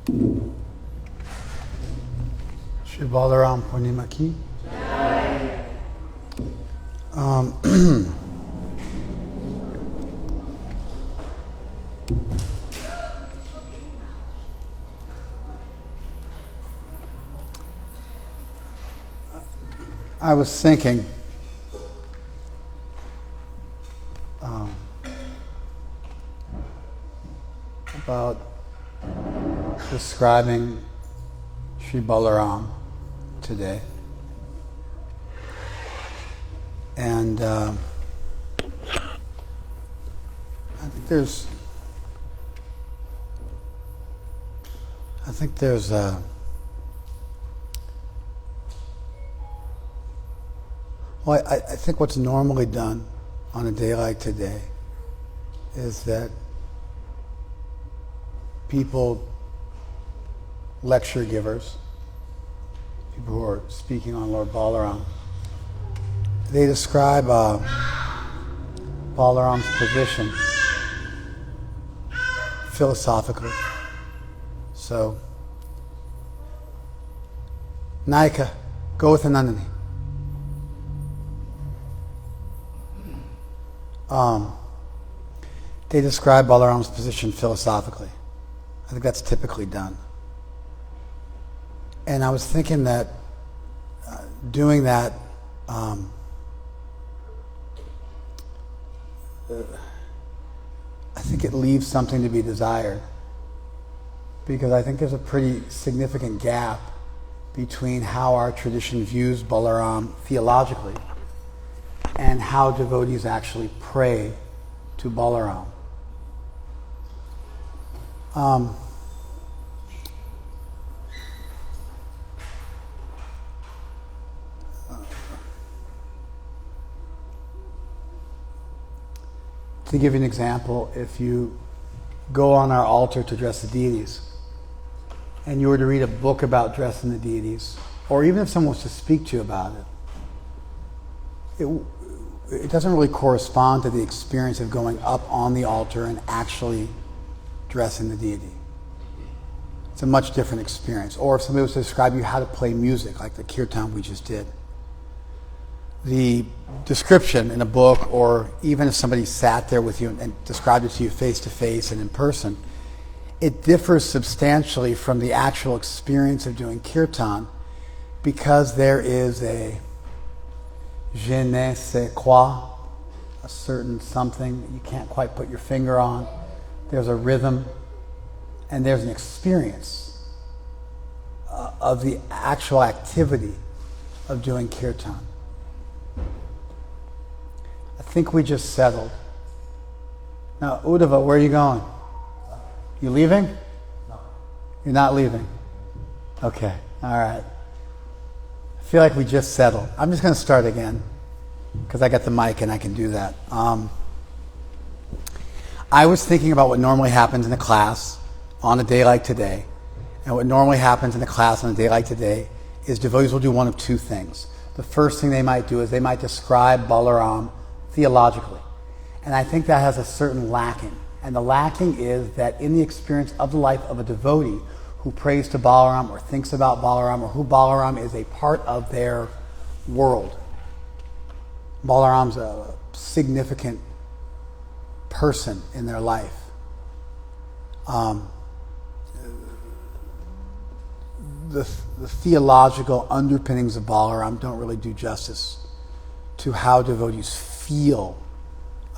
Shri Balaram Purnima ki. I was thinking about describing Shri Balaram today. And I think there's I think what's normally done on a day like today is that people, lecture givers, people who are speaking on Lord Balaram, they describe Balaram's position philosophically. So, Naika, go with Anandani. They describe Balaram's position philosophically. I think that's typically done. And I was thinking that doing that I think it leaves something to be desired, because I think there's a pretty significant gap between how our tradition views Balaram theologically and how devotees actually pray to Balaram. To give you an example, if you go on our altar to dress the deities, and you were to read a book about dressing the deities, or even if someone was to speak to you about it, it doesn't really correspond to the experience of going up on the altar and actually dressing the deity. It's a much different experience. Or if somebody was to describe you how to play music, like the kirtan we just did, the description in a book, or even if somebody sat there with you and described it to you face to face and in person, it differs substantially from the actual experience of doing kirtan, because there is a je ne sais quoi, a certain something that you can't quite put your finger on. There's a rhythm, and there's an experience of the actual activity of doing kirtan. I think we just settled. Now, Uddhava, where are you going? You leaving? No. You're not leaving? Okay, all right. I feel like we just settled. I'm just going to start again, because I got the mic and I can do that. I was thinking about what normally happens in a class on a day like today. And what normally happens in a class on a day like today is devotees will do one of two things. The first thing they might do is they might describe Balaram theologically. And I think that has a certain lacking. And the lacking is that in the experience of the life of a devotee who prays to Balaram or thinks about Balaram, or who Balaram is a part of their world, Balaram's a significant person in their life. The theological underpinnings of Balaram don't really do justice to how devotees feel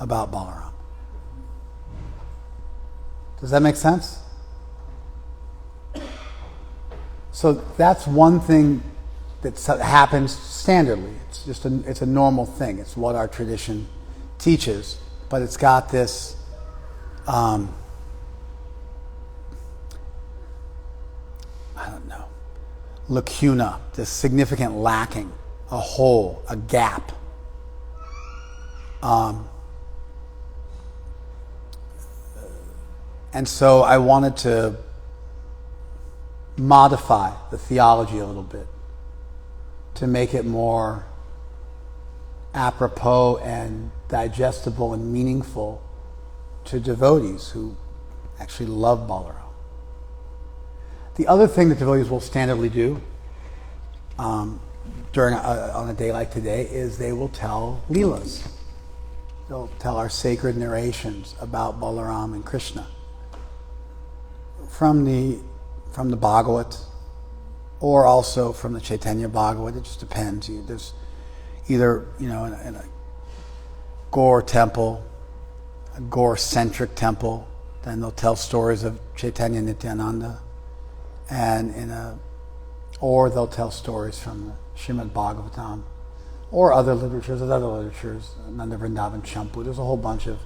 about Balaram. Does that make sense? So that's one thing that happens standardly. It's a normal thing. It's what our tradition teaches, but it's got this lacuna, this significant lacking, a hole, a gap. And so I wanted to modify the theology a little bit to make it more apropos and digestible and meaningful to devotees who actually love Balarama. The other thing that devotees will standardly do on a day like today is they will tell Leelas. They'll tell our sacred narrations about Balarama and Krishna from the Bhagavat, or also from the Chaitanya Bhagavat. It just depends. There's either, in a Gaur temple, a Gaur-centric temple, then they'll tell stories of Chaitanya Nityananda, or they'll tell stories from the Srimad Bhagavatam, or other literatures, Nanda Vrindavan Champu. There's a whole bunch of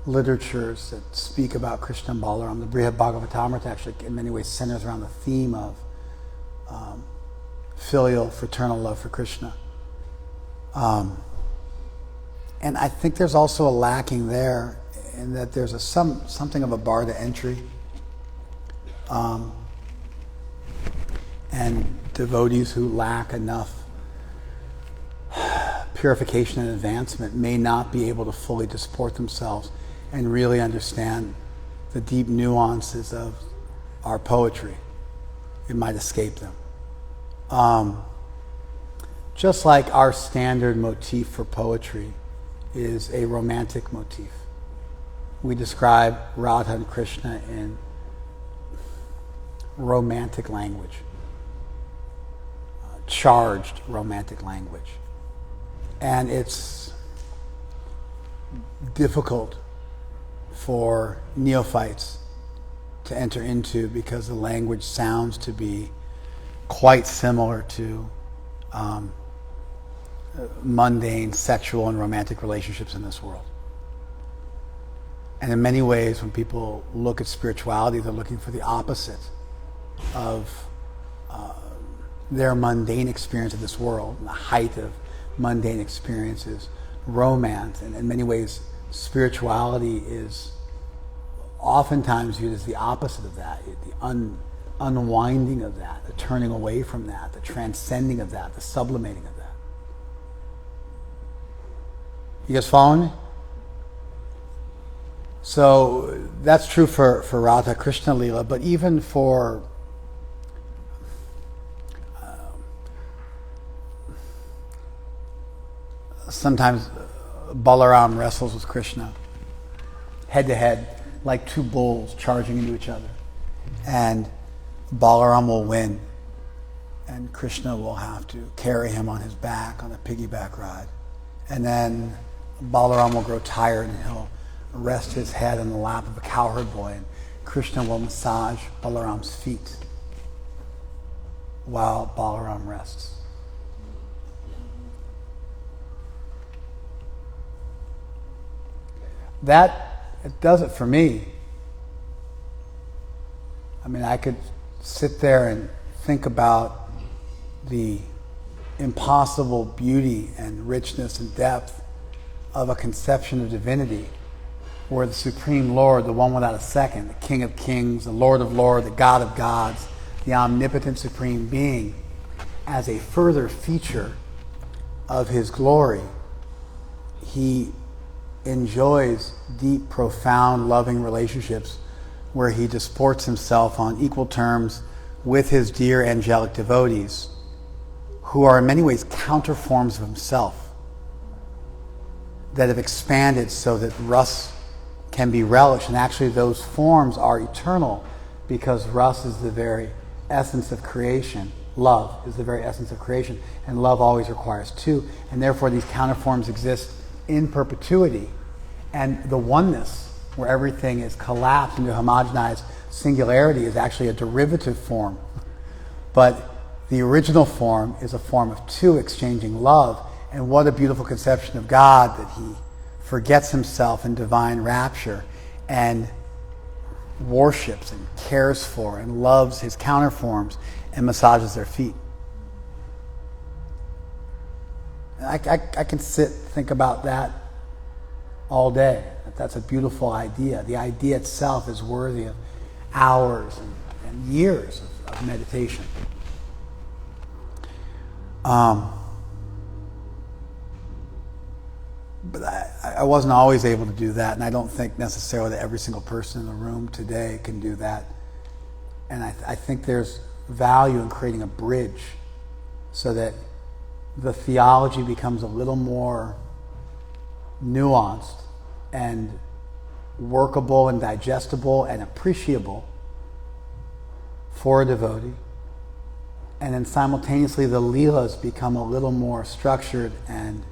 literatures that speak about Krishna and Balaram. The Brihad Bhagavatamrita actually in many ways centers around the theme of filial, fraternal love for Krishna. And I think there's also a lacking there in that there's something of a bar to entry. And devotees who lack enough purification and advancement may not be able to fully disport themselves and really understand the deep nuances of our poetry. It might escape them. Just like our standard motif for poetry is a romantic motif. We describe Radha and Krishna in romantic language, charged romantic language. And it's difficult for neophytes to enter into because the language sounds to be quite similar to mundane sexual and romantic relationships in this world. And in many ways, when people look at spirituality, they're looking for the opposite of their mundane experience of this world. And the height of mundane experience is romance. And in many ways, spirituality is oftentimes viewed as the opposite of that, the unwinding of that, the turning away from that, the transcending of that, the sublimating of that. You guys following me? So that's true for Radha Krishna Leela, but even for sometimes Balaram wrestles with Krishna head to head, like two bulls charging into each other. And Balaram will win, and Krishna will have to carry him on his back on a piggyback ride. And then Balaram will grow tired and he'll rest his head on the lap of a cowherd boy, and Krishna will massage Balaram's feet while Balaram rests. It does it for me. I mean, I could sit there and think about the impossible beauty and richness and depth of a conception of divinity where the Supreme Lord, the one without a second, the King of Kings, the Lord of Lords, the God of Gods, the omnipotent Supreme Being, as a further feature of his glory, he enjoys deep, profound, loving relationships where he disports himself on equal terms with his dear angelic devotees, who are in many ways counterforms of himself, that have expanded so that Ras can be relished. And actually those forms are eternal because Ras is the very essence of creation. Love is the very essence of creation, and love always requires two. And therefore these counterforms exist in perpetuity. And the oneness, where everything is collapsed into homogenized singularity, is actually a derivative form. But the original form is a form of two exchanging love. And what a beautiful conception of God, that he forgets himself in divine rapture and worships and cares for and loves his counterforms and massages their feet. I can think about that all day. That's a beautiful idea. The idea itself is worthy of hours and years of meditation. But I wasn't always able to do that, and I don't think necessarily that every single person in the room today can do that And I think there's value in creating a bridge so that the theology becomes a little more nuanced and workable and digestible and appreciable for a devotee. And then simultaneously the Leelas become a little more structured and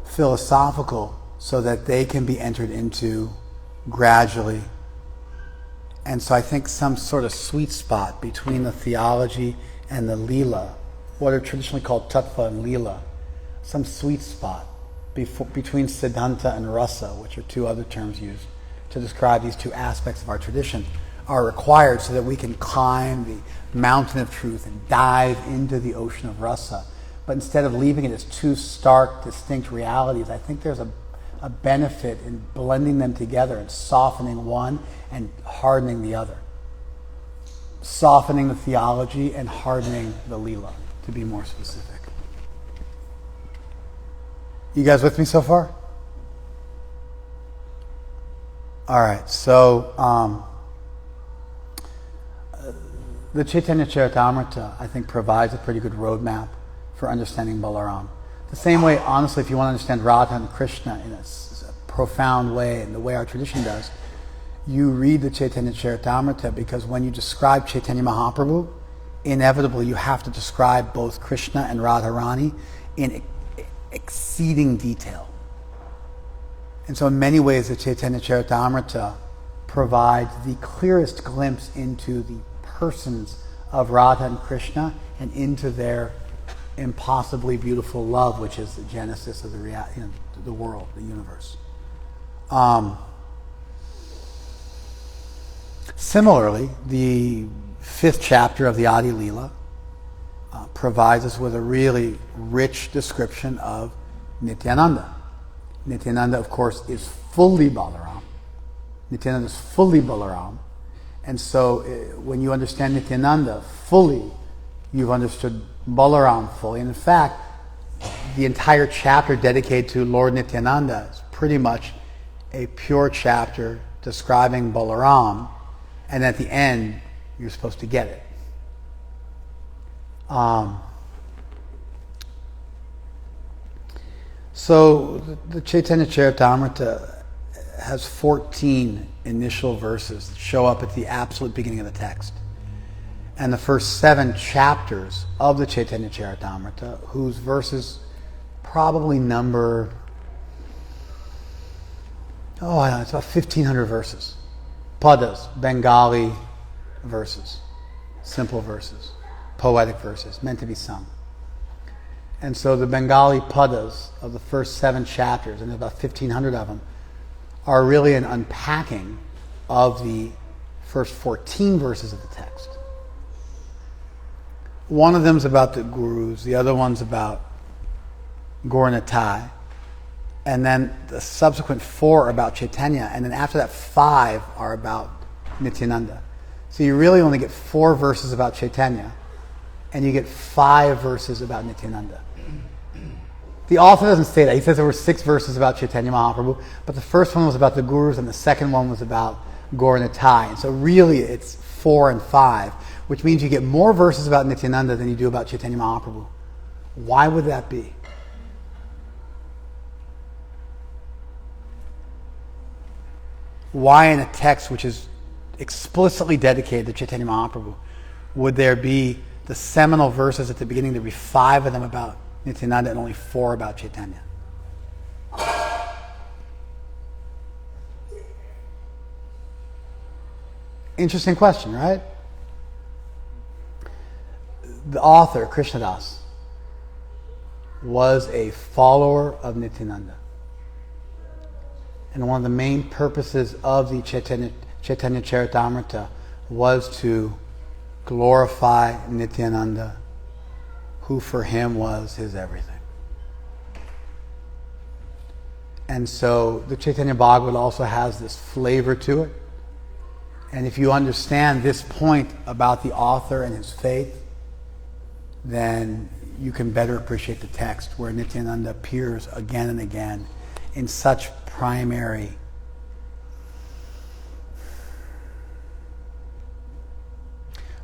philosophical so that they can be entered into gradually. And so I think some sort of sweet spot between the theology and the Leela, what are traditionally called Tattva and Leela, some sweet spot between Siddhanta and Rasa, which are two other terms used to describe these two aspects of our tradition, are required so that we can climb the mountain of truth and dive into the ocean of Rasa. But instead of leaving it as two stark, distinct realities, I think there's a benefit in blending them together and softening one and hardening the other. Softening the theology and hardening the Leela, to be more specific. You guys with me so far? All right, so the Chaitanya Charitamrita, I think, provides a pretty good roadmap for understanding Balaram. The same way, honestly, if you want to understand Radha and Krishna in a profound way, and the way our tradition does, you read the Chaitanya Charitamrita, because when you describe Chaitanya Mahaprabhu, inevitably you have to describe both Krishna and Radharani in exceeding detail. And so in many ways the Chaitanya Charitamrita provides the clearest glimpse into the persons of Radha and Krishna and into their impossibly beautiful love, which is the genesis of the world, the universe. Similarly, the 5th chapter of the Adi Leela provides us with a really rich description of Nityananda. Nityananda, of course, is fully Balaram. Nityananda is fully Balaram. And so when you understand Nityananda fully, you've understood Balaram fully. And in fact, the entire chapter dedicated to Lord Nityananda is pretty much a pure chapter describing Balaram, and at the end, you're supposed to get it. So the Chaitanya Charitamrita has 14 initial verses that show up at the absolute beginning of the text. And the first 7 chapters of the Chaitanya Charitamrita, whose verses probably number, it's about 1,500 verses. Padas, Bengali verses, simple verses, poetic verses, meant to be sung. And so the Bengali padas of the first 7 chapters, and there's about 1,500 of them, are really an unpacking of the first 14 verses of the text. One of them is about the gurus, the other one's about Gauranatai, and then the subsequent 4 are about Chaitanya, and then after that 5 are about Nityananda. So you really only get 4 verses about Chaitanya, and you get 5 verses about Nityananda. The author doesn't say that. He says there were 6 verses about Chaitanya Mahaprabhu, but the first one was about the gurus, and the second one was about Gauranatai. And so really it's 4 and 5, which means you get more verses about Nityananda than you do about Chaitanya Mahaprabhu. Why would that be? Why in a text which is explicitly dedicated to Chaitanya Mahaprabhu would there be the seminal verses at the beginning? There'd be 5 of them about Nityananda and only 4 about Chaitanya. Interesting question, right? The author, Krishnadas, was a follower of Nityananda. And one of the main purposes of the Chaitanya Charitamrita was to glorify Nityananda, who for him was his everything. And so the Chaitanya Bhagavad also has this flavor to it. And if you understand this point about the author and his faith, then you can better appreciate the text where Nityananda appears again and again in such primary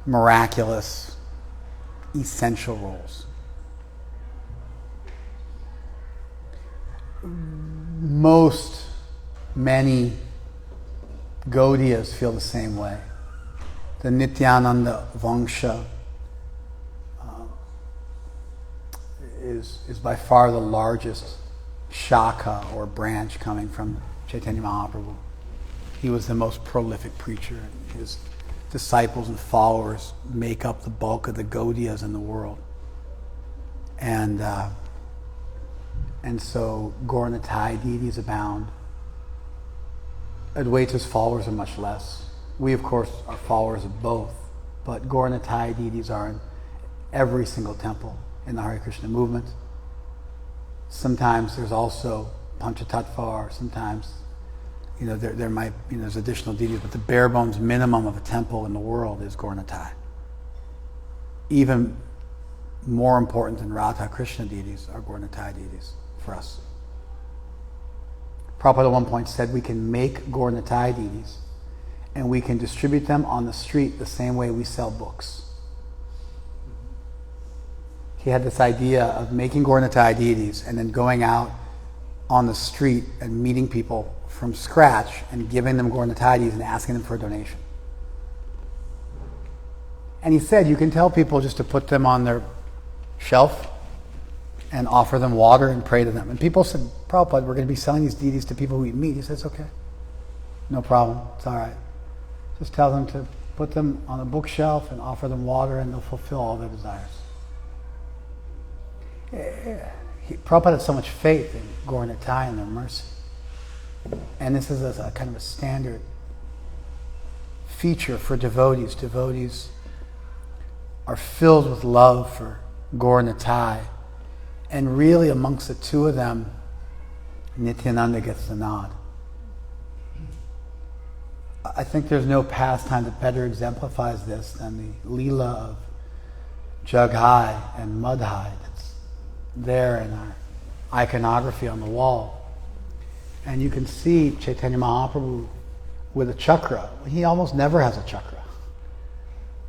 miraculous, essential roles. Many Gaudiyas feel the same way. The Nityananda Vangsha is by far the largest shaka or branch coming from Chaitanya Mahaprabhu. He was the most prolific preacher. His disciples and followers make up the bulk of the Gaudiyas in the world. And so Gaura-Nitai deities abound. Advaita's followers are much less. We, of course, are followers of both, but Gaura-Nitai deities are in every single temple in the Hare Krishna movement. Sometimes there's also Panchatattva, or sometimes, there might, there's additional deities, but the bare bones minimum of a temple in the world is Gaura-Nitai. Even more important than Radha Krishna deities are Gaura-Nitai deities for us. Prabhupada at one point said we can make Gaura-Nitai deities and we can distribute them on the street the same way we sell books. He had this idea of making Gaura-Nitai deities and then going out on the street and meeting people from scratch and giving them Gaura-Nitai deities and asking them for a donation. And he said you can tell people just to put them on their shelf and offer them water and pray to them. And people said, Prabhupada, we're going to be selling these deities to people we meet. He says, okay, no problem, it's all right. Just tell them to put them on a bookshelf and offer them water and they'll fulfill all their desires. Prabhupada had so much faith in Gaura-Nitai and their mercy. And this is a kind of a standard feature for devotees. Devotees are filled with love for Gaura-Nitai. And really amongst the two of them, Nityananda gets the nod. I think there's no pastime that better exemplifies this than the Leela of Jagai and Madhai that's there in our iconography on the wall. And you can see Chaitanya Mahaprabhu with a chakra. He almost never has a chakra.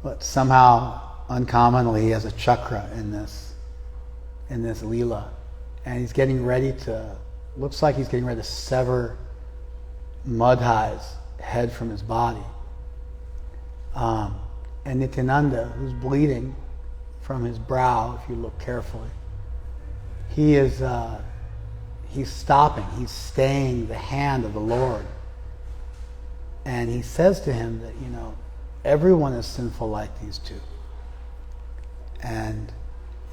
But somehow, uncommonly, he has a chakra in this Leela. And he's getting ready to, looks like he's getting ready to sever Madhai's head from his body. And Nityananda, who's bleeding from his brow, if you look carefully, he's stopping, he's staying the hand of the Lord. And he says to him that, everyone is sinful like these two. And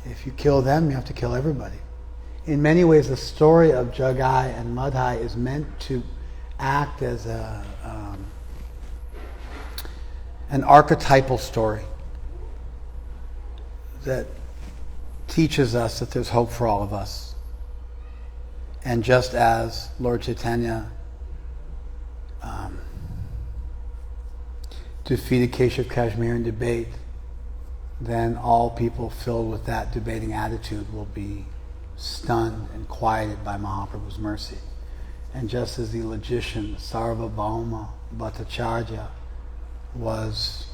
if you kill them, you have to kill everybody. In many ways, the story of Jagai and Madhai is meant to act as an archetypal story that teaches us that there's hope for all of us. And just as Lord Chaitanya defeated Keshav Kashmir in debate, then all people filled with that debating attitude will be stunned and quieted by Mahaprabhu's mercy. And just as the logician Sarvabhauma Bhattacharya was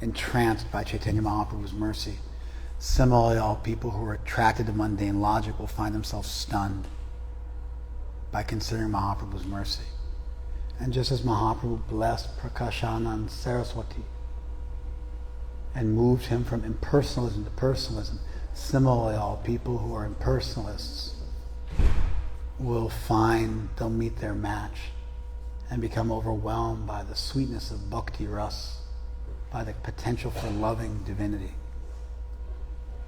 entranced by Chaitanya Mahaprabhu's mercy, similarly all people who are attracted to mundane logic will find themselves stunned by considering Mahaprabhu's mercy. And just as Mahaprabhu blessed Prakashanand Saraswati and moved him from impersonalism to personalism, similarly all people who are impersonalists will find they'll meet their match and become overwhelmed by the sweetness of bhakti ras, by the potential for loving divinity.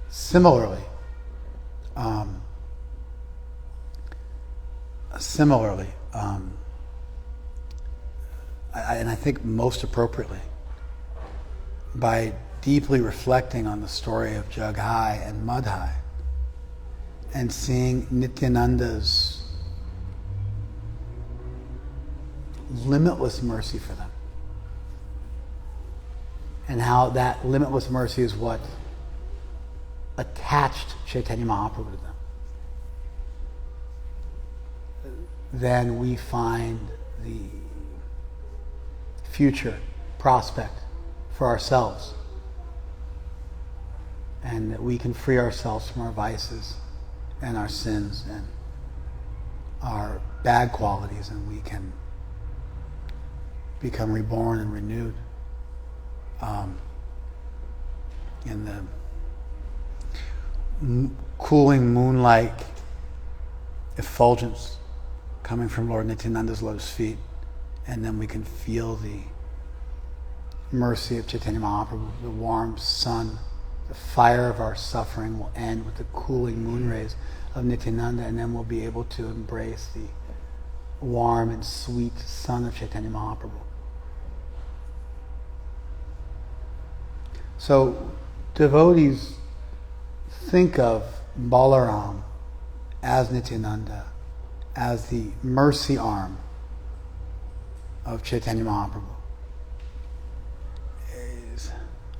Similarly, and I think most appropriately, by deeply reflecting on the story of Jagai and Madhai and seeing Nityananda's limitless mercy for them, and how that limitless mercy is what attached Chaitanya Mahaprabhu to them, then we find the future prospect for ourselves, and that we can free ourselves from our vices and our sins and our bad qualities, and we can become reborn and renewed in the cooling moonlight effulgence coming from Lord Nityananda's lotus feet, and then we can feel the mercy of Chaitanya Mahaprabhu, the warm sun. The fire of our suffering will end with the cooling moon rays of Nityananda, and then we'll be able to embrace the warm and sweet sun of Chaitanya Mahaprabhu. So devotees think of Balarama as Nityananda, as the mercy arm of Chaitanya Mahaprabhu. He's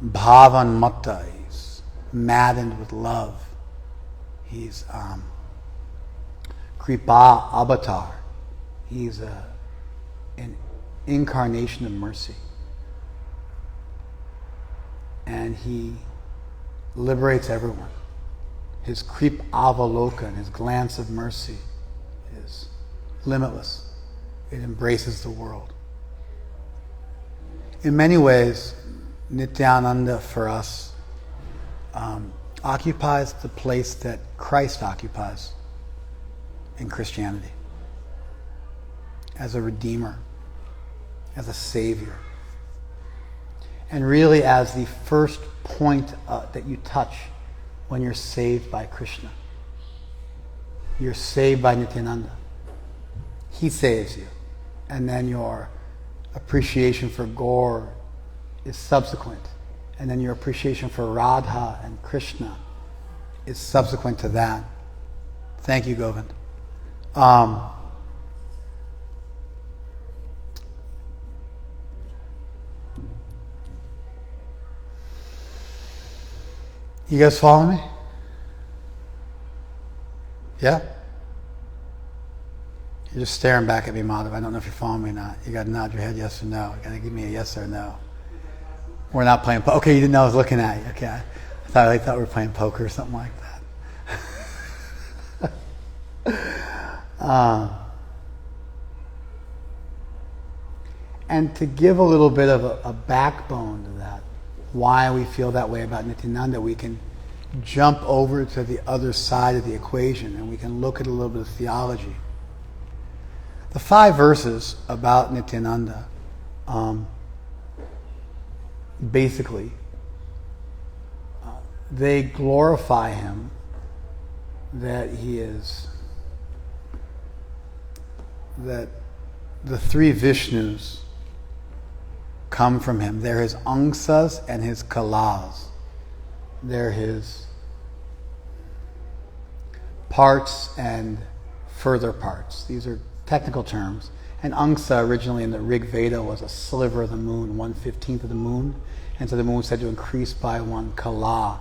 bhavan matta, he's maddened with love. He's kripa avatar. He's an incarnation of mercy. And he liberates everyone. His krip avalokan, his glance of mercy, is limitless. It embraces the world. In many ways, Nityananda for us occupies the place that Christ occupies in Christianity, as a redeemer, as a savior, and really as the first point that you touch when you're saved by Krishna. You're saved by Nityananda. He saves you. And then your appreciation for Gaur is subsequent. And then your appreciation for Radha and Krishna is subsequent to that. Thank you, Govind. You guys follow me? Yeah? You're just staring back at me, Madhav. I don't know if you're following me or not. You got to nod your head yes or no. You got to give me a yes or no. We're not playing poker. Okay, you didn't know I was looking at you. Okay. I thought we were playing poker or something like that. And to give a little bit of a backbone to that, why we feel that way about Nityananda, we can jump over to the other side of the equation and we can look at a little bit of theology. The 5 verses about Nityananda, basically, they glorify him, that he is, that the 3 Vishnus come from him. They're his angsas and his kalas. They're his parts and further parts. These are technical terms. And angsa originally in the Rig Veda was a sliver of the moon, 1/15 of the moon. And so the moon was said to increase by 1 kala.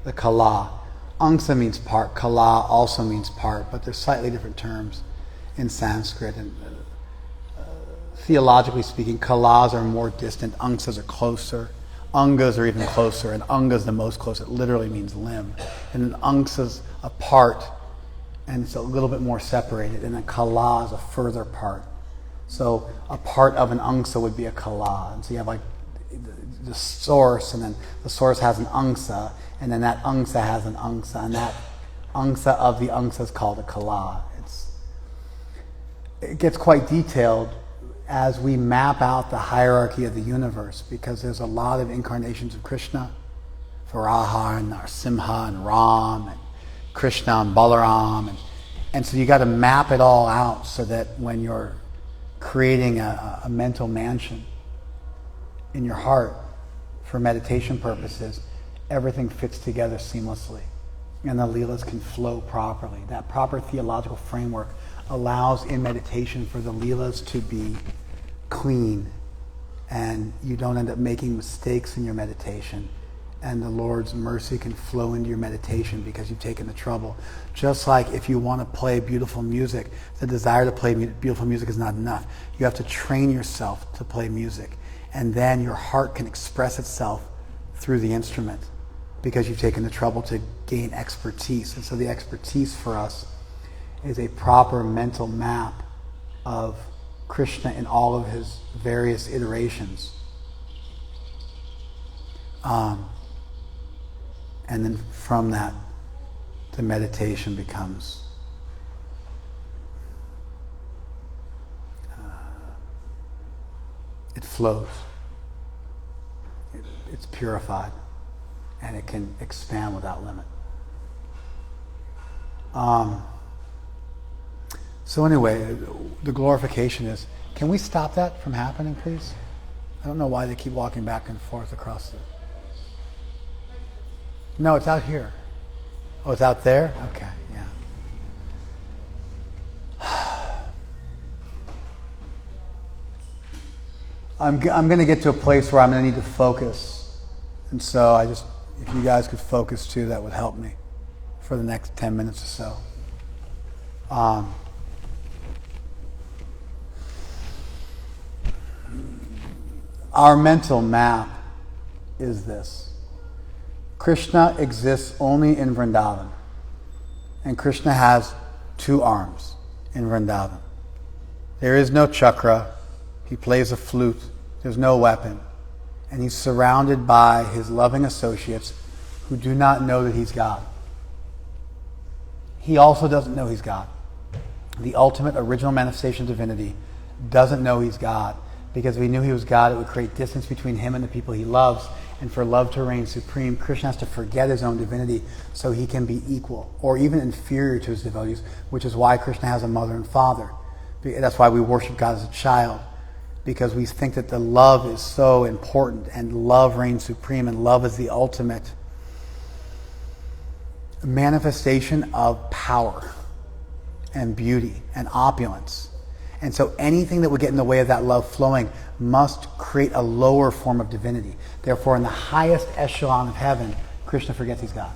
The kala. Angsa means part. Kala also means part, but they're slightly different terms in Sanskrit. And theologically speaking, kalas are more distant, angsas are closer, angas are even closer, and anga is the most close. It literally means limb. And an angsa's a part, and it's a little bit more separated, and a kala is a further part. So a part of an angsa would be a kala. And so you have like the source, and then the source has an angsa, and then that angsa has an angsa, and that angsa of the angsa is called a kala. It gets quite detailed as we map out the hierarchy of the universe, because there's a lot of incarnations of Krishna, Varaha and Narsimha and Ram and Krishna and Balarama, and so you got to map it all out so that when you're creating a mental mansion in your heart for meditation purposes, everything fits together seamlessly and the leelas can flow properly. That proper theological framework allows in meditation for the leelas to be clean, and you don't end up making mistakes in your meditation, and the Lord's mercy can flow into your meditation because you've taken the trouble. Just like if you want to play beautiful music, the desire to play beautiful music is not enough. You have to train yourself to play music. And then your heart can express itself through the instrument because you've taken the trouble to gain expertise. And so the expertise for us is a proper mental map of Krishna in all of his various iterations. And then from that, the meditation becomes it flows. It's purified, and it can expand without limit. So anyway, the glorification is, can we stop that from happening, please? I don't know why they keep walking back and forth across the... No, it's out here. Oh, it's out there? Okay, yeah. I'm going to get to a place where I'm going to need to focus. And so if you guys could focus too, that would help me for the next 10 minutes or so. Our mental map is this. Krishna exists only in Vrindavan. And Krishna has 2 arms in Vrindavan. There is no chakra. He plays a flute. There's no weapon. And he's surrounded by his loving associates who do not know that he's God. He also doesn't know he's God. The ultimate original manifestation of divinity doesn't know he's God, because if he knew he was God, it would create distance between him and the people he loves. And for love to reign supreme, Krishna has to forget his own divinity so he can be equal or even inferior to his devotees, which is why Krishna has a mother and father. That's why we worship God as a child, because we think that the love is so important and love reigns supreme and love is the ultimate manifestation of power and beauty and opulence. And so anything that would get in the way of that love flowing must create a lower form of divinity. Therefore, in the highest echelon of heaven, Krishna forgets he's God,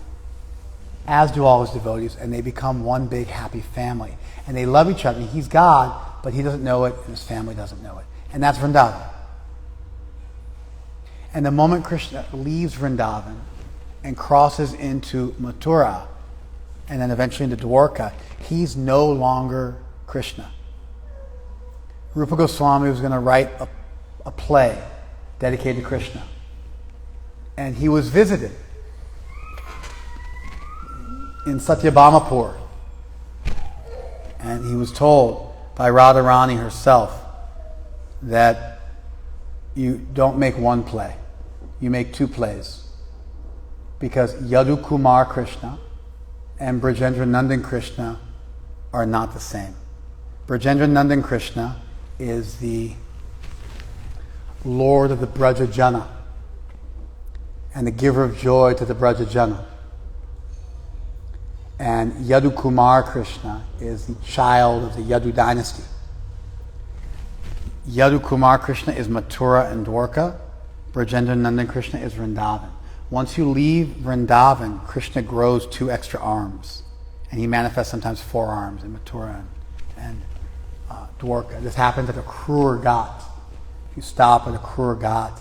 as do all his devotees, and they become one big happy family. And they love each other. He's God, but he doesn't know it, and his family doesn't know it. And that's Vrindavan. And the moment Krishna leaves Vrindavan and crosses into Mathura, and then eventually into Dwarka, he's no longer Krishna. Rupa Goswami was going to write a play dedicated to Krishna. And he was visited in Satyabhamapur. And he was told by Radharani herself that you don't make one play. You make 2 plays. Because Yadu Kumar Krishna and Brajendra Nandan Krishna are not the same. Brajendra Nandan Krishna is the Lord of the Brajajana and the giver of joy to the Brajajana. And Yadu Kumar Krishna is the child of the Yadu dynasty. Yadu Kumar Krishna is Mathura and Dwarka. Brajendra Nandan Krishna is Vrindavan. Once you leave Vrindavan, Krishna grows 2 extra arms. And he manifests sometimes 4 arms in Mathura and Dwarka. This happens at Akrur Ghat. You stop at Akrur Ghat,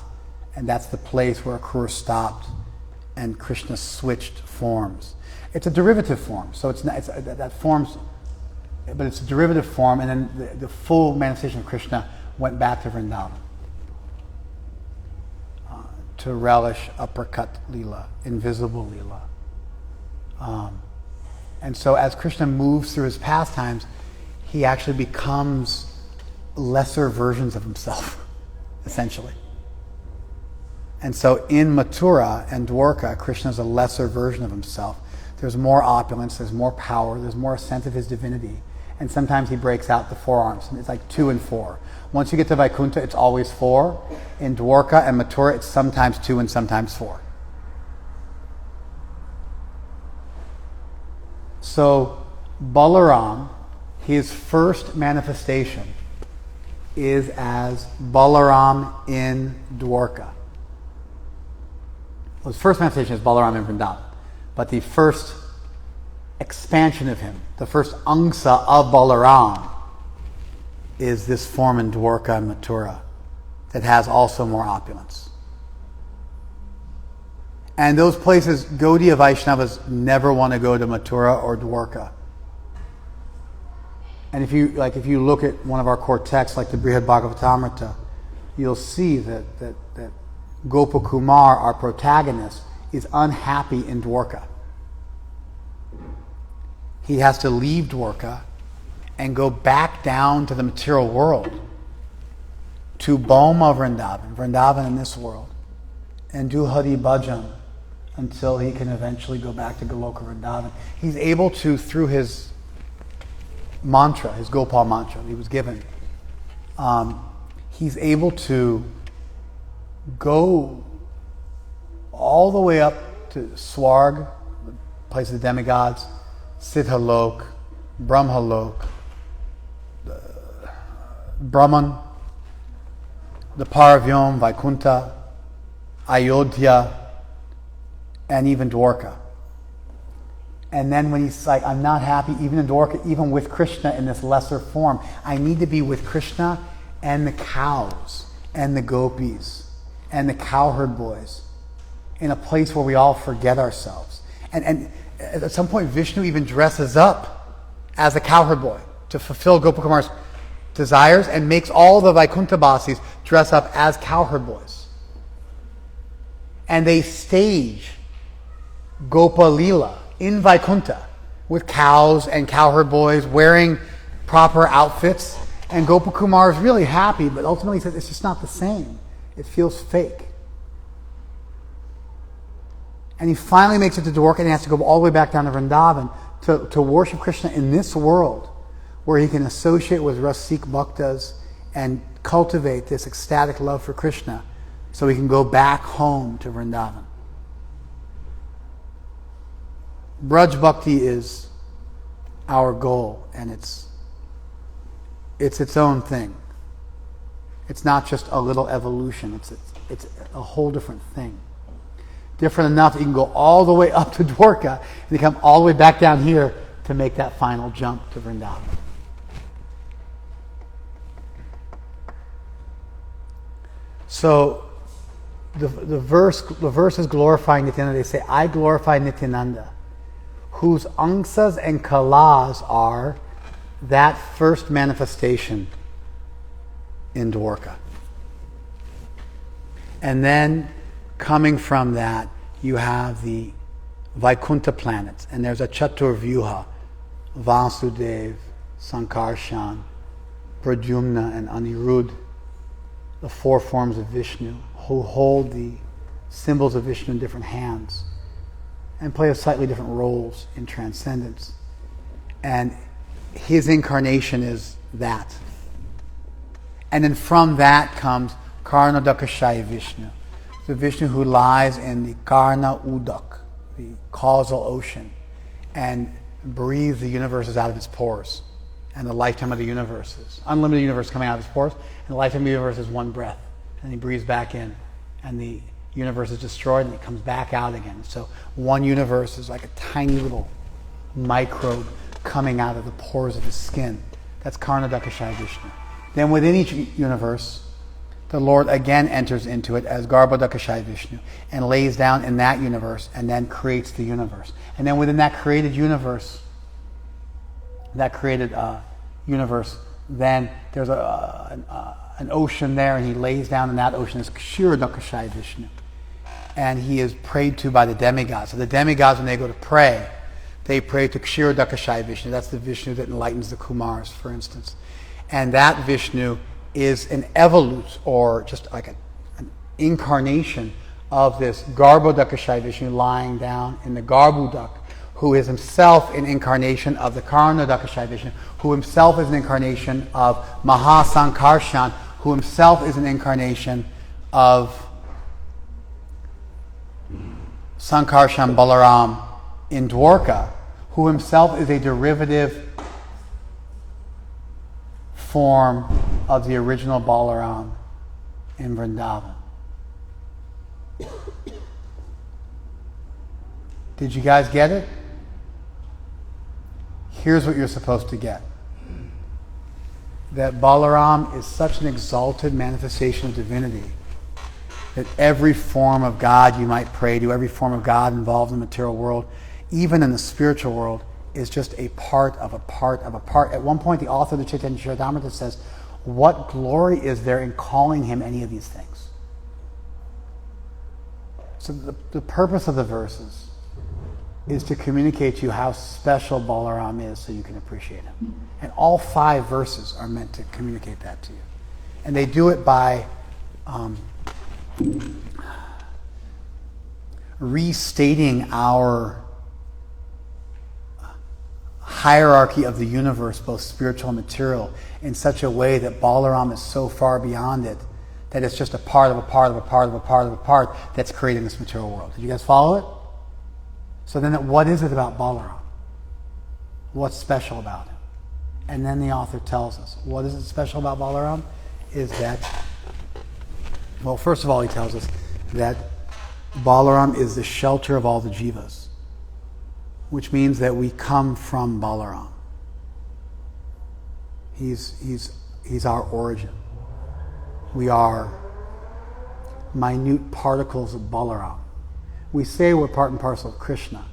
and that's the place where Akrur stopped, and Krishna switched forms. It's a derivative form, so it's not, that forms, but it's a derivative form, and then the full manifestation of Krishna went back to Vrindavan to relish uppercut lila, invisible lila. And so as Krishna moves through his pastimes, he actually becomes lesser versions of himself, essentially. And so in Mathura and Dwarka, Krishna is a lesser version of himself. There's more opulence, there's more power, there's more sense of his divinity. And sometimes he breaks out the 4 arms, and it's like 2 and 4. Once you get to Vaikuntha, it's always 4. In Dwarka and Mathura, it's sometimes 2 and sometimes 4. So Balaram, his first manifestation is as Balaram in Dwarka. Well, his first manifestation is Balaram in Vrindavan. But the first expansion of him, the first angsa of Balaram, is this form in Dwarka and Mathura that has also more opulence. And those places, Gaudiya Vaishnavas never want to go to Mathura or Dwarka. And if you look at one of our core texts, like the Brihad Bhagavatamrita, you'll see that Gopakumar, our protagonist, is unhappy in Dwarka. He has to leave Dwarka and go back down to the material world, to Boma Vrindavan in this world, and do Hari Bhajan until he can eventually go back to Goloka Vrindavan. He's able to, through his mantra, his Gopal mantra he was given, he's able to go all the way up to Swarg, the place of the demigods, Siddhalok, Brahmalok, Brahman, the Paravyom, Vaikuntha, Ayodhya, and even Dwarka. And then when he's like, I'm not happy even in Dwarka, even with Krishna in this lesser form. I need to be with Krishna and the cows and the gopis and the cowherd boys in a place where we all forget ourselves. And at some point Vishnu even dresses up as a cowherd boy to fulfill Gopakumar's desires and makes all the Vaikuntha Basis dress up as cowherd boys. And they stage Gopa Leela in Vaikuntha with cows and cowherd boys wearing proper outfits. And Gopakumar is really happy, but ultimately he says it's just not the same. It feels fake. And he finally makes it to Dwarka and he has to go all the way back down to Vrindavan to worship Krishna in this world, where he can associate with Rasik Bhaktas and cultivate this ecstatic love for Krishna so he can go back home to Vrindavan. Braj Bhakti is our goal, and it's its own thing. It's not just a little evolution. It's a whole different thing. Different enough that you can go all the way up to Dwarka and you come all the way back down here to make that final jump to Vrindavan. So the verse is glorifying Nityananda. They say, I glorify Nityananda, whose angsas and kalas are that first manifestation in Dwarka. And then coming from that, you have the Vaikuntha planets. And there's a Chaturvyuha, Vasudev, Sankarshan, Pradyumna, and Anirudh, the four forms of Vishnu, who hold the symbols of Vishnu in different hands and play slightly different roles in transcendence. And his incarnation is that. And then from that comes Karnadakashaya Vishnu, the Vishnu who lies in the Karna Udak, the causal ocean, and breathes the universes out of its pores. And the lifetime of the universe is unlimited universe coming out of his pores, and the lifetime of the universe is one breath. And he breathes back in, and the universe is destroyed, and it comes back out again. So one universe is like a tiny little microbe coming out of the pores of his skin. That's Karnadakashaya Vishnu. Then within each universe, the Lord again enters into it as Garbhodakashaya Vishnu and lays down in that universe and then creates the universe. And then within that created universe, then there's an ocean there, and he lays down in that ocean as Kshirodakashaya Vishnu. And he is prayed to by the demigods. So the demigods, when they go to pray, they pray to Kshirodakashaya Vishnu. That's the Vishnu that enlightens the Kumars, for instance. And that Vishnu is an evolute, or just like an incarnation of this Garbhodakashaya Vishnu lying down in the Garbhudak, who is himself an incarnation of the Karnadakashaya Vishnu, who himself is an incarnation of Mahasankarshan, who himself is an incarnation of Sankarshan Balaram in Dwarka, who himself is a derivative form of the original Balaram in Vrindavan. Did you guys get it? Here's what you're supposed to get. that Balaram is such an exalted manifestation of divinity that every form of God you might pray to, every form of God involved in the material world, even in the spiritual world, is just a part of a part of a part. At one point, the author of the Chaitanya Charitamrita says, what glory is there in calling him any of these things? So the purpose of the verses is to communicate to you how special Balaram is so you can appreciate him. And all 5 verses are meant to communicate that to you. And they do it by restating our hierarchy of the universe, both spiritual and material, in such a way that Balaram is so far beyond it that it's just a part of a part of a part of a part of a part that's creating this material world. Did you guys follow it? So then what is it about Balaram? What's special about him? And then the author tells us what is it special about Balaram is that, well, first of all, he tells us that Balaram is the shelter of all the jivas, which means that we come from Balaram. He's our origin. We are minute particles of Balaram. We say we're part and parcel of Krishna,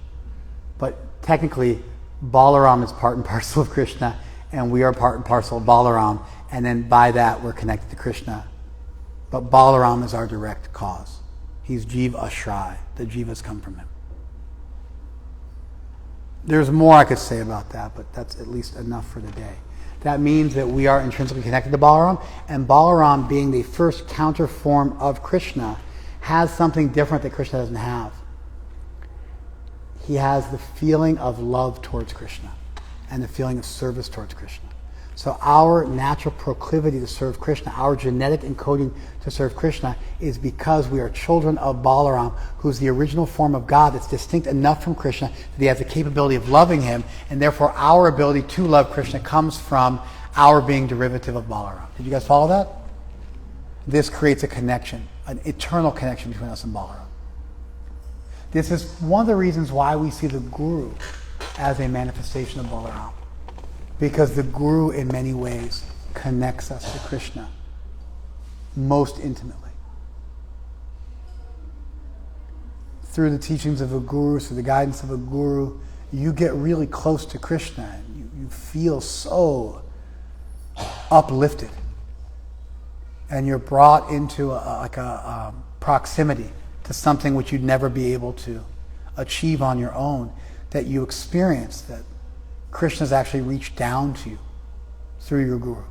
but technically Balaram is part and parcel of Krishna, and we are part and parcel of Balaram, and then by that we're connected to Krishna. But Balaram is our direct cause. He's Jiva Ashray. The jivas come from him. There's more I could say about that, but that's at least enough for today. That means that we are intrinsically connected to Balaram, and Balaram, being the first counter form of Krishna, has something different that Krishna doesn't have. He has the feeling of love towards Krishna and the feeling of service towards Krishna. So our natural proclivity to serve Krishna, our genetic encoding to serve Krishna, is because we are children of Balaram, who's the original form of God that's distinct enough from Krishna that he has the capability of loving him, and therefore our ability to love Krishna comes from our being derivative of Balaram. Did you guys follow that? This creates a connection, an eternal connection between us and Balaram. This is one of the reasons why we see the Guru as a manifestation of Balaram. Because the Guru, in many ways, connects us to Krishna most intimately. Through the teachings of a Guru, through the guidance of a Guru, you get really close to Krishna. And you feel so uplifted. And you're brought into a proximity to something which you'd never be able to achieve on your own, that you experience that Krishna's actually reached down to you through your Guru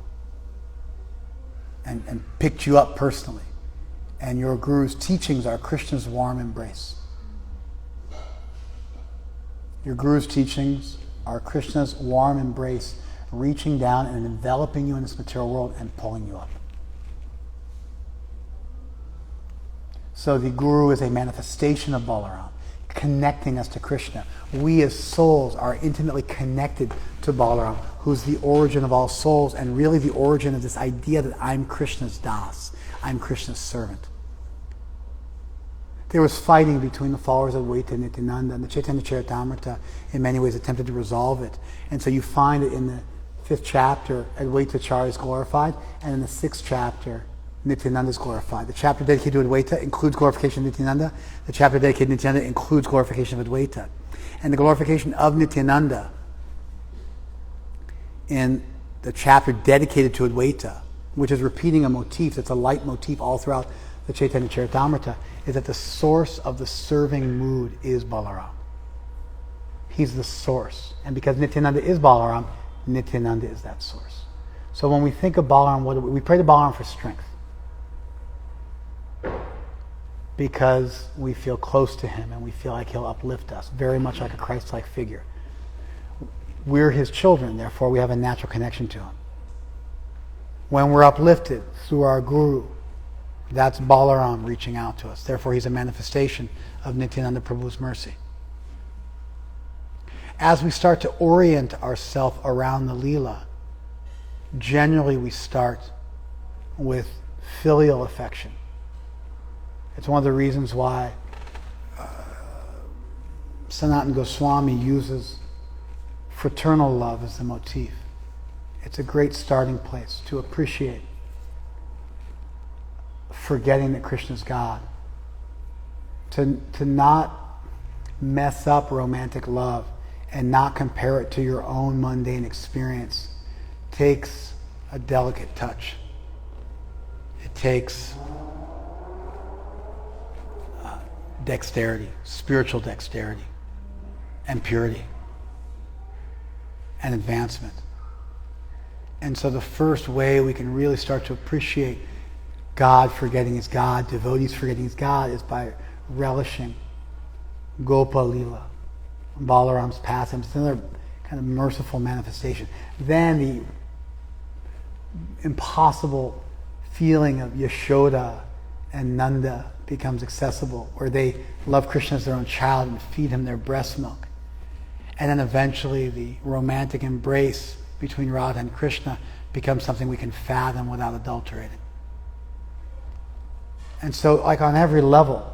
and picked you up personally. And your Guru's teachings are Krishna's warm embrace. Your Guru's teachings are Krishna's warm embrace, reaching down and enveloping you in this material world and pulling you up. So the Guru is a manifestation of Balaram, connecting us to Krishna. We as souls are intimately connected to Balaram, who's the origin of all souls, and really the origin of this idea that I'm Krishna's das, I'm Krishna's servant. There was fighting between the followers of Advaita and Nityananda, and the Chaitanya Charitamrita in many ways attempted to resolve it. And so you find it in the 5th chapter, Advaita Acharya is glorified, and in the 6th chapter, Nityananda is glorified. The chapter dedicated to Advaita includes glorification of Nityananda. The chapter dedicated to Nityananda includes glorification of Advaita. And the glorification of Nityananda in the chapter dedicated to Advaita, which is repeating a motif that's a leitmotif all throughout the Chaitanya Charitamrita, is that the source of the serving mood is Balaram. He's the source. And because Nityananda is Balaram, Nityananda is that source. So when we think of Balaram, we pray to Balaram for strength. Because we feel close to him and we feel like he'll uplift us, very much like a Christ-like figure. We're his children, therefore we have a natural connection to him. When we're uplifted through our Guru, that's Balaram reaching out to us. Therefore he's a manifestation of Nityananda Prabhu's mercy. As we start to orient ourselves around the Leela, generally we start with filial affection. It's one of the reasons why Sanatana Goswami uses fraternal love as the motif It's a great starting place to appreciate forgetting that Krishna's God. To not mess up romantic love and not compare it to your own mundane experience takes a delicate touch. It takes dexterity, spiritual dexterity, and purity, and advancement. And so the first way we can really start to appreciate God forgetting His God, devotees forgetting His God, is by relishing Gopa Lila, Balaram's pastimes. It's another kind of merciful manifestation. Then the impossible feeling of Yashoda and Nanda becomes accessible, where they love Krishna as their own child and feed him their breast milk. And then eventually the romantic embrace between Radha and Krishna becomes something we can fathom without adulterating. And so, like on every level,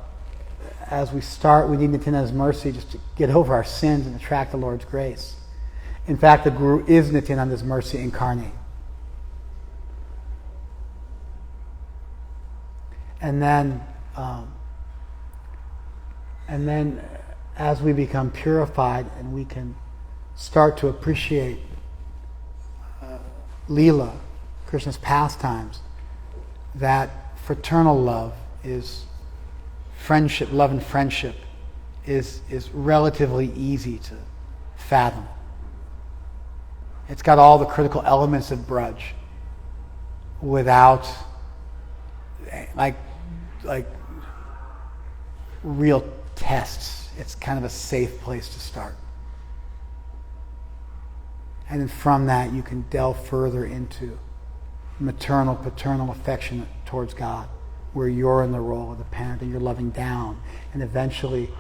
as we start, we need Nityananda's mercy just to get over our sins and attract the Lord's grace. In fact, the Guru is Nityananda's mercy incarnate. And then as we become purified and we can start to appreciate Leela, Krishna's pastimes, that fraternal love is friendship, love and friendship is relatively easy to fathom. It's got all the critical elements of Braj without like real tests. It's kind of a safe place to start. And then from that you can delve further into maternal, paternal affection towards God, where you're in the role of the parent and you're loving down, and eventually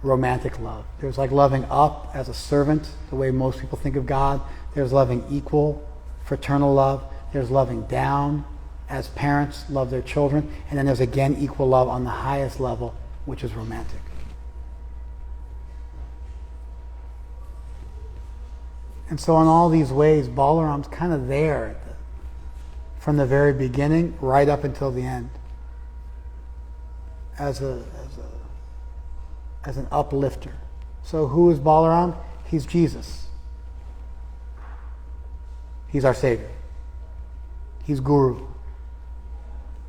romantic love. There's like loving up as a servant, the way most people think of God. There's loving equal, fraternal love. There's loving down as parents love their children. And then there's again equal love on the highest level, which is romantic. And so in all these ways, Balaram's kind of there from the very beginning right up until the end as an uplifter. So who is Balaram? He's Jesus. He's our Savior. He's Guru.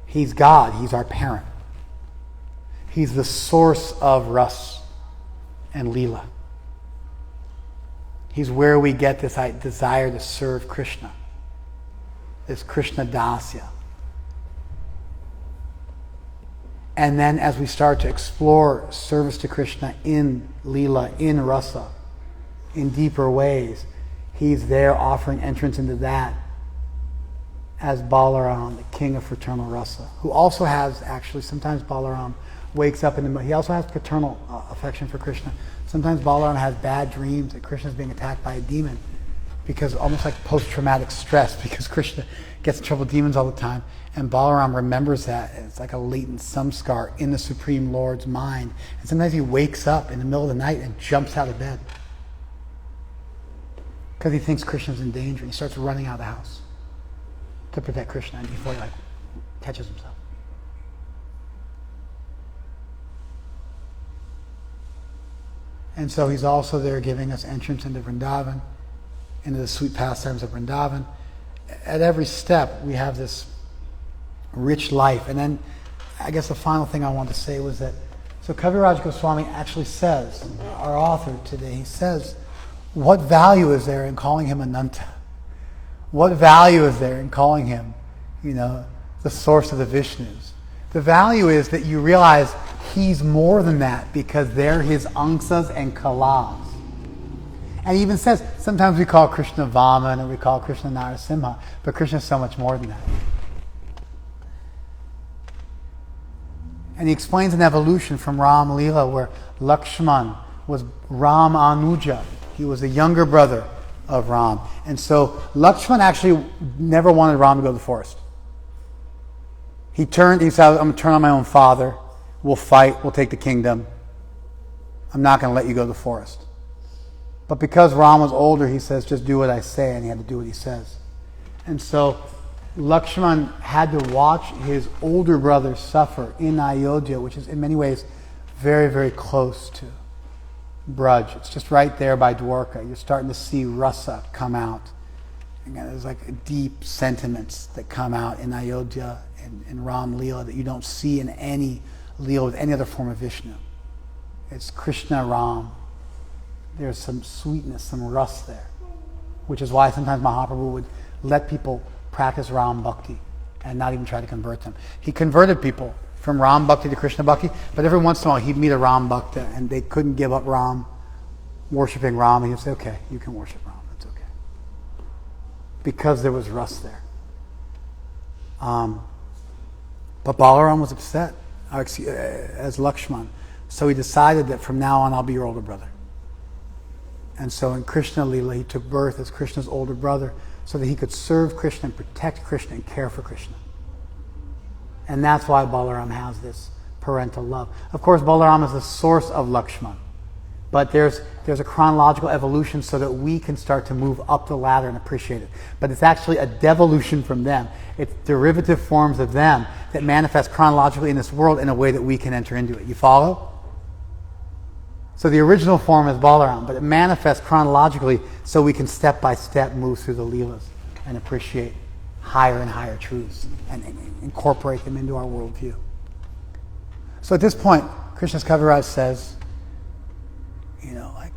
He's God. He's our parent. He's the source of Ras and Leela. He's where we get this desire to serve Krishna, this Krishna Dasya. And then as we start to explore service to Krishna in Leela, in Rasa, in deeper ways, He's there offering entrance into that as Balaram, the king of fraternal Rasa, who also has, actually, sometimes Balaram wakes up he also has paternal affection for Krishna. Sometimes Balaram has bad dreams that Krishna is being attacked by a demon, because almost like post-traumatic stress, because Krishna gets in trouble with demons all the time, and Balaram remembers that. It's like a latent samskar in the Supreme Lord's mind. And sometimes he wakes up in the middle of the night and jumps out of bed because he thinks Krishna's in danger. He starts running out of the house to protect Krishna, and before he catches himself. And so he's also there giving us entrance into Vrindavan, into the sweet pastimes of Vrindavan. At every step, we have this rich life. And then, I guess the final thing I wanted to say was that, so Kaviraj Goswami actually says, our author today, he says, what value is there in calling him Ananta? What value is there in calling him, the source of the Vishnus? The value is that you realize he's more than that, because they're his angsas and kalas. And he even says, sometimes we call Krishna Vaman and we call Krishna Narasimha, but Krishna is so much more than that. And he explains an evolution from Ram Leela, where Lakshman was Ram Anuja. He was the younger brother of Ram. And so Lakshman actually never wanted Ram to go to the forest. He said, I'm going to turn on my own father. We'll fight. We'll take the kingdom. I'm not going to let you go to the forest. But because Ram was older, he says, just do what I say, and he had to do what he says. And so Lakshman had to watch his older brother suffer in Ayodhya, which is in many ways very, very close to Braj. It's just right there by Dwarka. You're starting to see rasa come out. Again, there's like deep sentiments that come out in Ayodhya and in Ram Leela that you don't see in any Leela with any other form of Vishnu. It's Krishna Ram. There's some sweetness, some rus there, which is why sometimes Mahaprabhu would let people practice Ram Bhakti and not even try to convert them. He converted people from Ram Bhakti to Krishna Bhakti, but every once in a while he'd meet a Ram Bhakta and they couldn't give up Ram, worshipping Ram, and he'd say, okay, you can worship Ram, that's okay. Because there was rus there. But Balaram was upset as Lakshman, so he decided that from now on I'll be your older brother. And so in Krishna Leela, he took birth as Krishna's older brother so that he could serve Krishna and protect Krishna and care for Krishna. And that's why Balaram has this parental love. Of course, Balaram is the source of Lakshman. But there's a chronological evolution so that we can start to move up the ladder and appreciate it. But it's actually a devolution from them. It's derivative forms of them that manifest chronologically in this world in a way that we can enter into it. You follow? So the original form is Balaram, but it manifests chronologically so we can step by step move through the Leelas and appreciate higher and higher truths and incorporate them into our worldview. So at this point, Krishna's Kaviraj says, like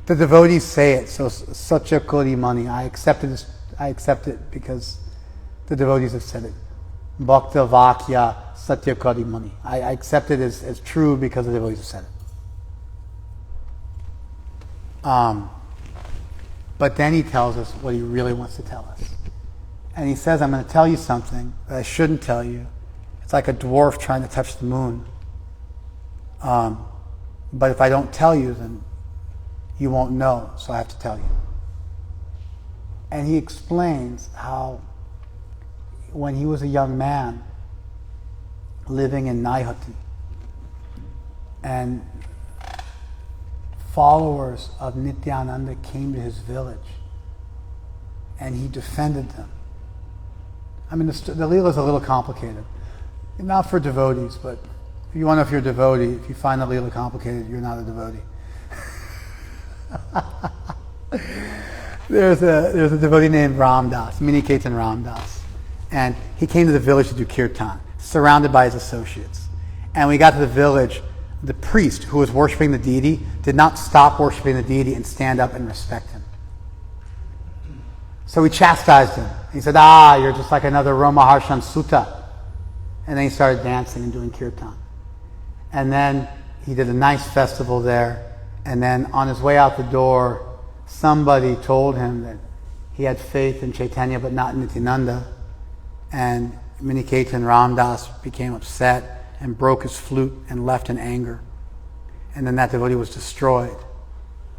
the devotees say it, so Satya Kodi Mani, I accept it because the devotees have said it. Bhakta Vakya Satya Kodi Mani. I accept it as true because the devotees have said it. But then he tells us what he really wants to tell us. And he says, I'm going to tell you something that I shouldn't tell you. It's like a dwarf trying to touch the moon. But if I don't tell you, then you won't know, so I have to tell you. And he explains how when he was a young man living in Naihati, and followers of Nityananda came to his village and he defended them. I mean, the Leela is a little complicated. Not for devotees, but if you want to know if you're a devotee, if you find the Leela complicated, you're not a devotee. There's a devotee named Ramdas, Miniketan Ramdas, and he came to the village to do kirtan, surrounded by his associates. And when he got to the village, the priest who was worshiping the deity did not stop worshiping the deity and stand up and respect him. So he chastised him. He said, you're just like another Ramaharshan Sutta. And then he started dancing and doing kirtan. And then he did a nice festival there. And then on his way out the door, somebody told him that he had faith in Chaitanya but not in Nityananda. And Miniketan Ramdas became upset and broke his flute and left in anger. And then that devotee was destroyed.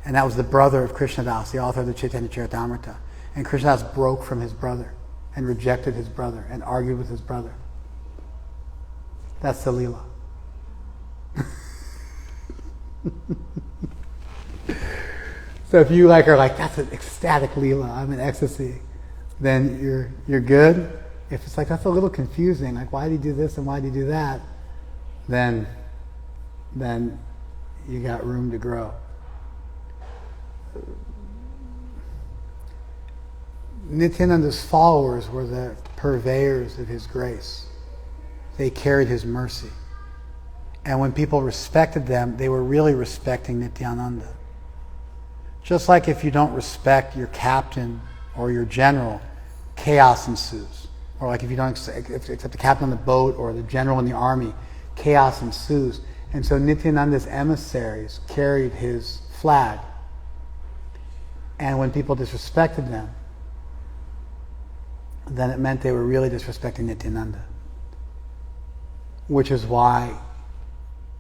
And that was the brother of Krishnadas, the author of the Chaitanya Charitamrita. And Krishnadas broke from his brother and rejected his brother and argued with his brother. That's the Leela. So if you are like, that's an ecstatic Leela, I'm in ecstasy, then you're good. If it's like, that's a little confusing, like why did he do this and why did he do that, then you got room to grow. Nityananda's followers were the purveyors of his grace. They carried his mercy. And when people respected them, they were really respecting Nityananda. Just like if you don't respect your captain or your general, chaos ensues. Or like if you don't accept the captain on the boat or the general in the army, chaos ensues. And so Nityananda's emissaries carried his flag. And when people disrespected them, then it meant they were really disrespecting Nityananda. Which is why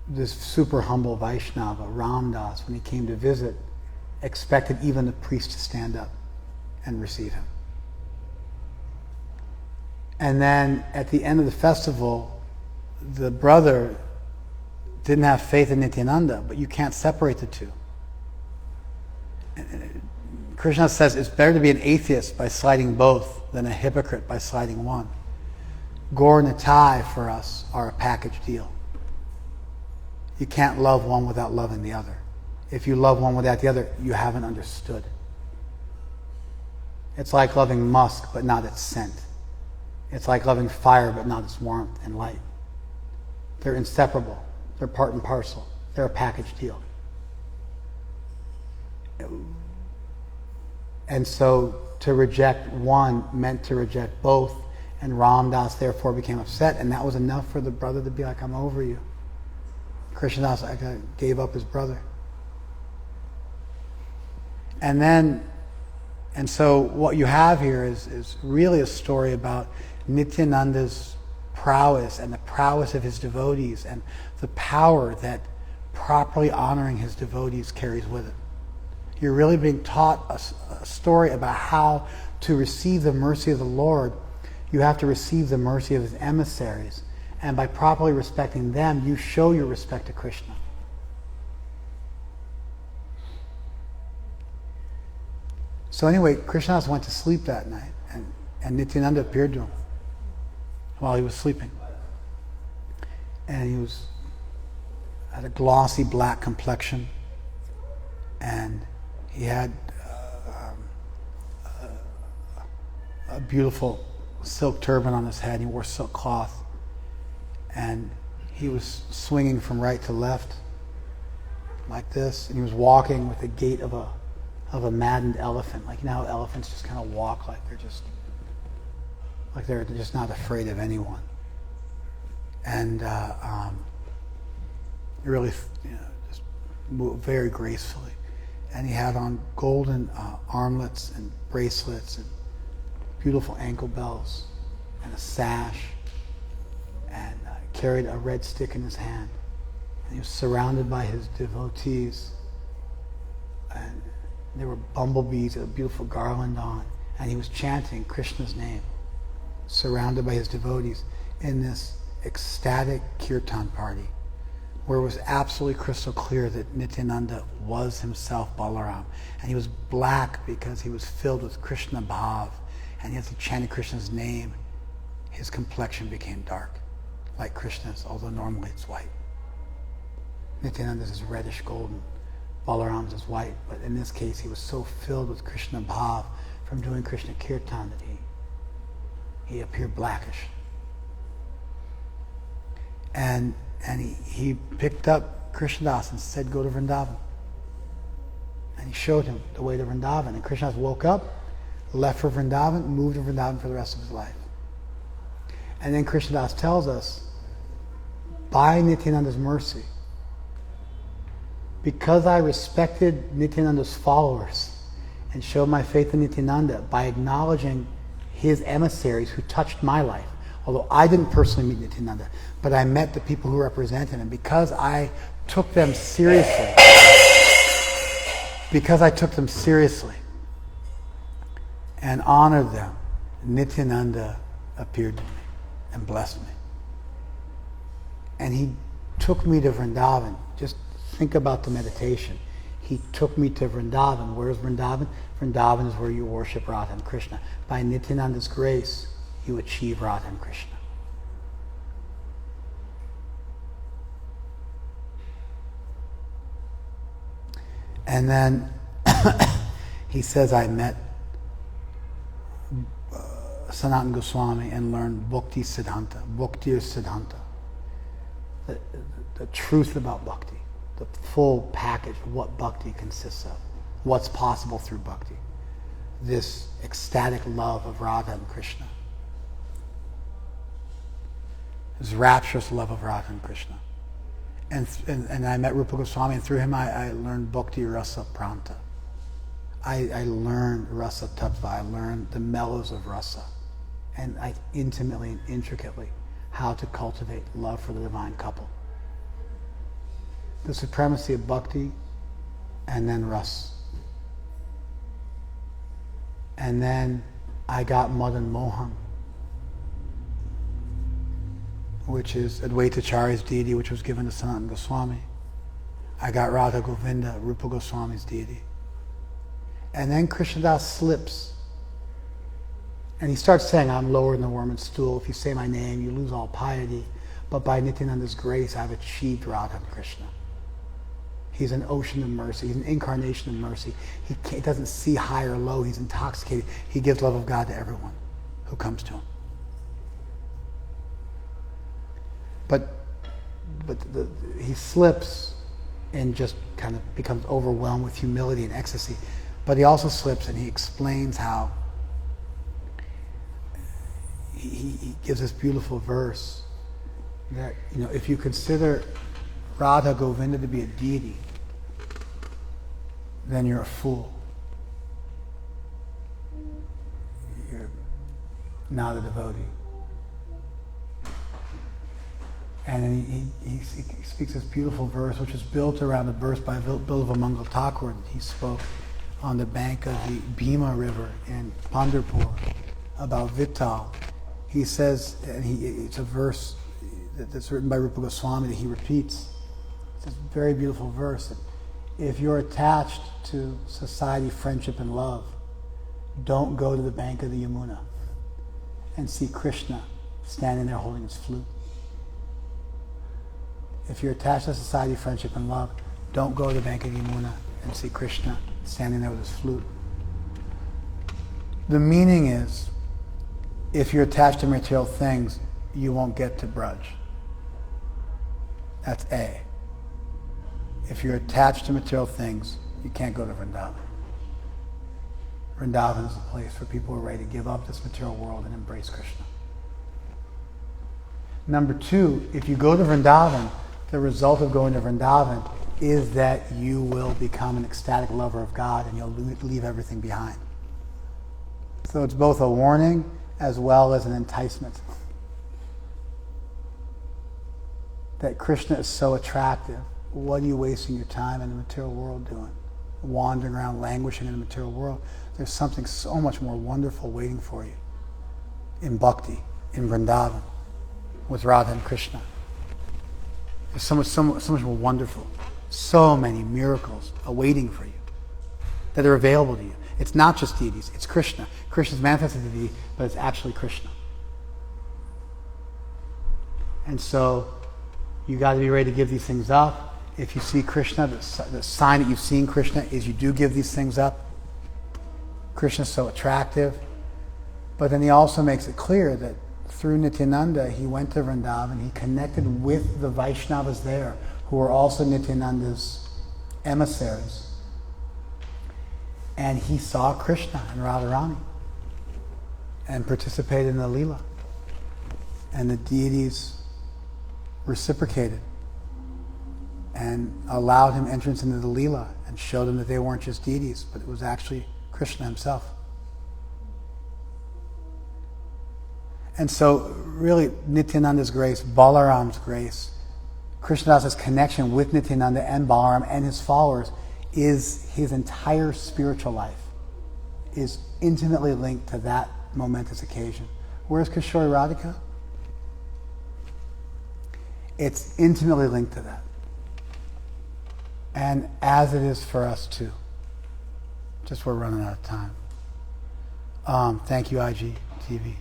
this super humble Vaishnava, Ramdas, when he came to visit, expected even the priest to stand up and receive him. And then at the end of the festival, the brother didn't have faith in Nityananda, but you can't separate the two. Krishna says it's better to be an atheist by slighting both than a hypocrite by slighting one. Gaur and Nitai for us are a package deal. You can't love one without loving the other. If you love one without the other, you haven't understood. It's like loving musk but not its scent. It's like loving fire but not its warmth and light. They're inseparable. They're part and parcel. They're a package deal. And so to reject one meant to reject both, and Ram Das therefore became upset, and that was enough for the brother to be like, I'm over you. Krishna Das gave up his brother. And so what you have here is really a story about Nityananda's prowess and the prowess of his devotees and the power that properly honoring his devotees carries with it. You're really being taught a story about how to receive the mercy of the Lord. You have to receive the mercy of his emissaries. And by properly respecting them, you show your respect to Krishna. So anyway, Krishna went to sleep that night, and Nityananda appeared to him while he was sleeping. And he had a glossy black complexion, and he had a beautiful silk turban on his head. He wore silk cloth, and he was swinging from right to left like this, and he was walking with the gait of a maddened elephant. Like, you know how elephants just kind of walk like they're just not afraid of anyone. And really, just moved very gracefully. And he had on golden armlets and bracelets and beautiful ankle bells and a sash, and carried a red stick in his hand. And he was surrounded by his devotees, and there were bumblebees with a beautiful garland on, and he was chanting Krishna's name, surrounded by his devotees in this ecstatic kirtan party, where it was absolutely crystal clear that Nityananda was himself Balarama. And he was black because he was filled with Krishna bhav, and as he chanted Krishna's name, his complexion became dark, like Krishna's, although normally it's white. Nityananda's is reddish golden, Balarama's is white, but in this case he was so filled with Krishna bhav from doing Krishna kirtan that he appeared blackish. And he picked up Krishnadas and said, go to Vrindavan. And he showed him the way to Vrindavan. And Krishnadas woke up, left for Vrindavan, moved to Vrindavan for the rest of his life. And then Krishnadas tells us, by Nityananda's mercy, because I respected Nityananda's followers and showed my faith in Nityananda by acknowledging his emissaries who touched my life, although I didn't personally meet Nityananda, but I met the people who represent him, and because I took them seriously, and honored them, Nityananda appeared to me and blessed me. And he took me to Vrindavan. Just think about the meditation. He took me to Vrindavan. Where's Vrindavan? Vrindavan is where you worship Radha and Krishna. By Nityananda's grace, you achieve Radha and Krishna. And then he says, I met Sanatana Goswami and learned Bhakti Siddhanta. Bhakti is Siddhanta. The truth about bhakti. The full package of what bhakti consists of. What's possible through bhakti. This ecstatic love of Radha and Krishna. This rapturous love of Radha and Krishna. And I met Rupa Goswami, and through him I learned Bhakti Rasa Pranta. I learned Rasa Tattva. I learned the mellows of Rasa. And I intimately and intricately how to cultivate love for the divine couple. The supremacy of Bhakti, and then Ras. And then I got Madan Mohan, which is Advaitacharya's deity, which was given to Sanatana Goswami. I got Radha Govinda, Rupa Goswami's deity. And then Krishnadas slips. And he starts saying, I'm lower than the worm and stool. If you say my name, you lose all piety. But by Nityananda's grace, I've achieved Radha and Krishna. He's an ocean of mercy. He's an incarnation of mercy. He doesn't see high or low. He's intoxicated. He gives love of God to everyone who comes to him. But he slips and just kind of becomes overwhelmed with humility and ecstasy. But he also slips and he explains how he gives this beautiful verse that, if you consider Radha Govinda to be a deity, then you're a fool. You're not a devotee. And then he speaks this beautiful verse, which is built around the verse by Bilava Mangal Thakur. He spoke on the bank of the Bhima River in Pandharpur about Vittal. He says, and it's a verse that's written by Rupa Goswami that he repeats. It's a very beautiful verse. If you're attached to society, friendship, and love, don't go to the bank of the Yamuna and see Krishna standing there holding his flute. If you're attached to society, friendship, and love, don't go to the bank of Yamuna and see Krishna standing there with his flute. The meaning is, if you're attached to material things, you won't get to Braj. That's A. If you're attached to material things, you can't go to Vrindavan. Vrindavan is a place for people who are ready to give up this material world and embrace Krishna. Number two, if you go to Vrindavan, the result of going to Vrindavan is that you will become an ecstatic lover of God and you'll leave everything behind. So it's both a warning as well as an enticement. That Krishna is so attractive. What are you wasting your time in the material world doing? Wandering around, languishing in the material world. There's something so much more wonderful waiting for you in bhakti, in Vrindavan, with Radha and Krishna. There's so much more wonderful. So many miracles awaiting for you that are available to you. It's not just deities, it's Krishna. Krishna's manifested deity, but it's actually Krishna. And so you got to be ready to give these things up. If you see Krishna, the sign that you've seen Krishna is you do give these things up. Krishna's so attractive. But then he also makes it clear that through Nityananda, he went to Vrindavan, he connected with the Vaishnavas there, who were also Nityananda's emissaries. And he saw Krishna and Radharani and participated in the Leela. And the deities reciprocated and allowed him entrance into the Leela and showed him that they weren't just deities, but it was actually Krishna himself. And so really Nityananda's grace, Balaram's grace, Krishnadasa's connection with Nityananda and Balaram and his followers is his entire spiritual life, is intimately linked to that momentous occasion. Where's Kishori Radhika? It's intimately linked to that. And as it is for us too. Just we're running out of time. Thank you, IGTV.